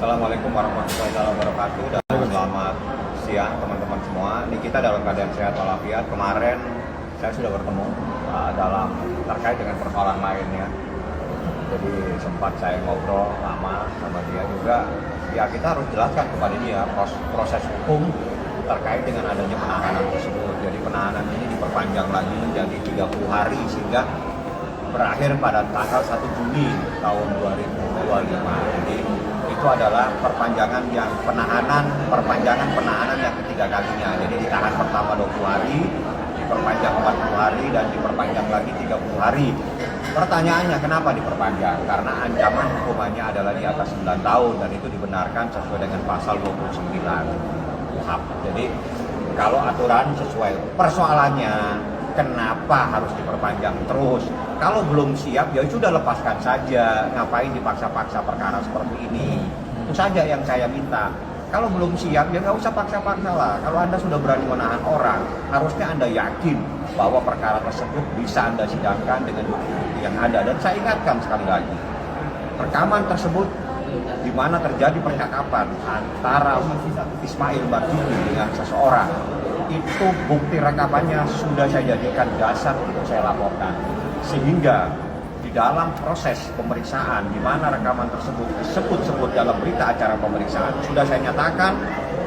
Assalamualaikum warahmatullahi wabarakatuh dan selamat siang teman-teman semua. Ini kita dalam keadaan sehat walafiat. Kemarin saya sudah bertemu dalam terkait dengan persoalan lainnya. Jadi sempat saya ngobrol lama sama dia juga. Ya kita harus jelaskan kepada dia proses hukum terkait dengan adanya penahanan tersebut. Jadi penahanan ini diperpanjang lagi menjadi 30 hari sehingga berakhir pada tanggal 1 Juni tahun 2025. Jadi itu adalah perpanjangan penahanan yang ketiga kalinya. Jadi ditahan pertama 20 hari, diperpanjang 40 hari dan diperpanjang lagi 30 hari. Pertanyaannya kenapa diperpanjang? Karena ancaman hukumannya adalah di atas 9 tahun dan itu dibenarkan sesuai dengan pasal 29 KUHP. Jadi kalau aturan sesuai, persoalannya kenapa harus diperpanjang terus? Kalau belum siap ya sudah lepaskan saja, ngapain dipaksa-paksa perkara seperti ini? Itu saja yang saya minta. Kalau belum siap ya nggak usah paksa-paksa lah. Kalau Anda sudah berani menahan orang, harusnya Anda yakin bahwa perkara tersebut bisa Anda sidangkan dengan bukti yang ada. Dan saya ingatkan sekali lagi, rekaman tersebut di mana terjadi percakapan antara Ismail Marzuki dengan seseorang, itu bukti rekamannya sudah saya jadikan dasar untuk saya laporkan. Sehingga di dalam proses pemeriksaan di mana rekaman tersebut disebut-sebut dalam berita acara pemeriksaan, sudah saya nyatakan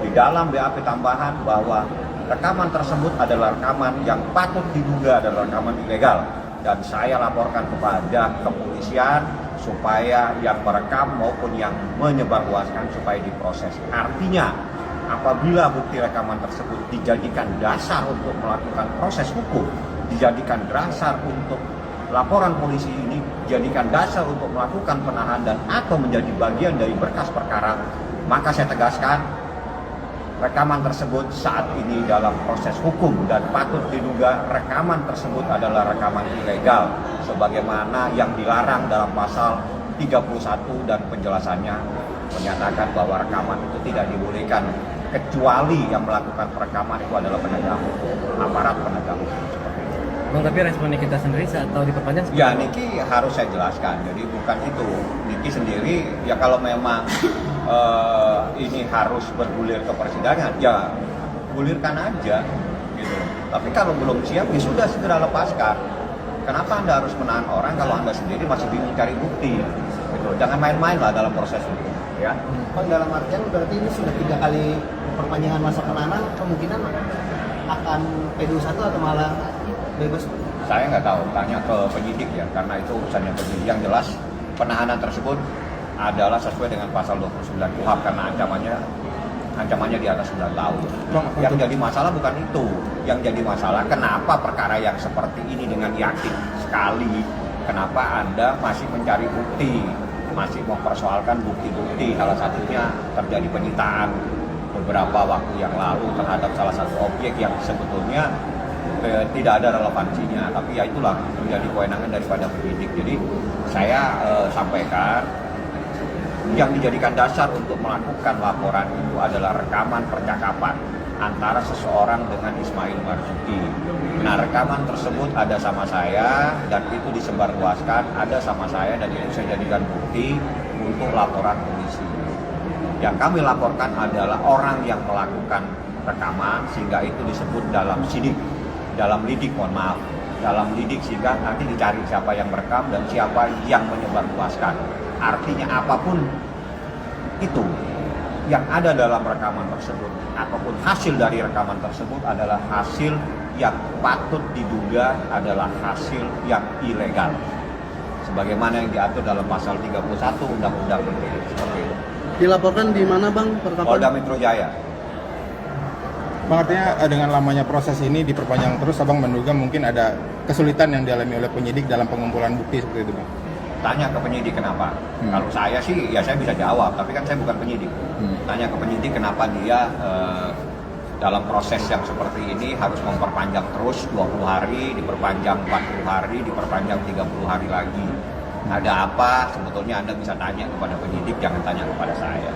di dalam BAP tambahan bahwa rekaman tersebut adalah rekaman yang patut diduga adalah rekaman ilegal, dan saya laporkan kepada kepolisian supaya yang merekam maupun yang menyebarluaskan supaya diproses. Artinya apabila bukti rekaman tersebut dijadikan dasar untuk melakukan proses hukum, dijadikan dasar untuk laporan polisi ini, dijadikan dasar untuk melakukan penahanan dan atau menjadi bagian dari berkas perkara, maka saya tegaskan rekaman tersebut saat ini dalam proses hukum dan patut diduga rekaman tersebut adalah rekaman ilegal sebagaimana yang dilarang dalam pasal 31 dan penjelasannya menyatakan bahwa rekaman itu tidak dibolehkan kecuali yang melakukan perekaman itu adalah penegak hukum, aparat penegak hukum. Bang, tapi responnya kita sendiri saat tahu diperpanjang seperti ya Niki harus saya jelaskan, jadi bukan itu. Niki sendiri ya kalau memang ini harus bergulir ke persidangan ya gulirkan aja gitu. Tapi kalau belum siap ya sudah segera lepaskan. Kenapa Anda harus menahan orang kalau Anda sendiri masih bingung cari bukti gitu. Jangan main-main lah dalam proses hukum ya. Bang, dalam artian berarti ini sudah 3 kali perpanjangan masa penahanan, kemungkinan akan P21 atau malah bebas? Saya nggak tahu, tanya ke penyidik ya, karena itu urusannya penyidik. Yang jelas penahanan tersebut adalah sesuai dengan pasal 29 KUHP karena ancamannya di atas 9 tahun. Yang jadi masalah bukan itu. Yang jadi masalah kenapa perkara yang seperti ini dengan yakin sekali, kenapa Anda masih mencari bukti, masih mempersoalkan bukti-bukti. Salah satunya terjadi penyitaan beberapa waktu yang lalu terhadap salah satu objek yang sebetulnya tidak ada relevansinya, tapi ya itulah menjadi kewenangan daripada penyidik. Jadi saya sampaikan yang dijadikan dasar untuk melakukan laporan itu adalah rekaman percakapan antara seseorang dengan Ismail Marzuki. Nah, rekaman tersebut ada sama saya dan itu disebarluaskan, ada sama saya dan itu saya jadikan bukti untuk laporan polisi. Yang kami laporkan adalah orang yang melakukan rekaman sehingga itu disebut dalam sidik, dalam lidik sehingga nanti dicari siapa yang merekam dan siapa yang menyebarluaskan. Artinya apapun itu yang ada dalam rekaman tersebut, apapun hasil dari rekaman tersebut adalah hasil yang patut diduga adalah hasil yang ilegal sebagaimana yang diatur dalam pasal 31 Undang-Undang ITE seperti itu. Dilaporkan di mana, Bang, perkapan? Polda Metro Jaya. Bang, artinya dengan lamanya proses ini diperpanjang terus, Abang menduga mungkin ada kesulitan yang dialami oleh penyidik dalam pengumpulan bukti seperti itu, Bang? Tanya ke penyidik kenapa. Kalau saya sih ya saya bisa jawab, tapi kan saya bukan penyidik. Tanya ke penyidik kenapa dia dalam proses yang seperti ini harus memperpanjang terus 20 hari, diperpanjang 40 hari, diperpanjang 30 hari lagi. Ada apa? Sebetulnya Anda bisa tanya kepada penyidik, jangan tanya kepada saya.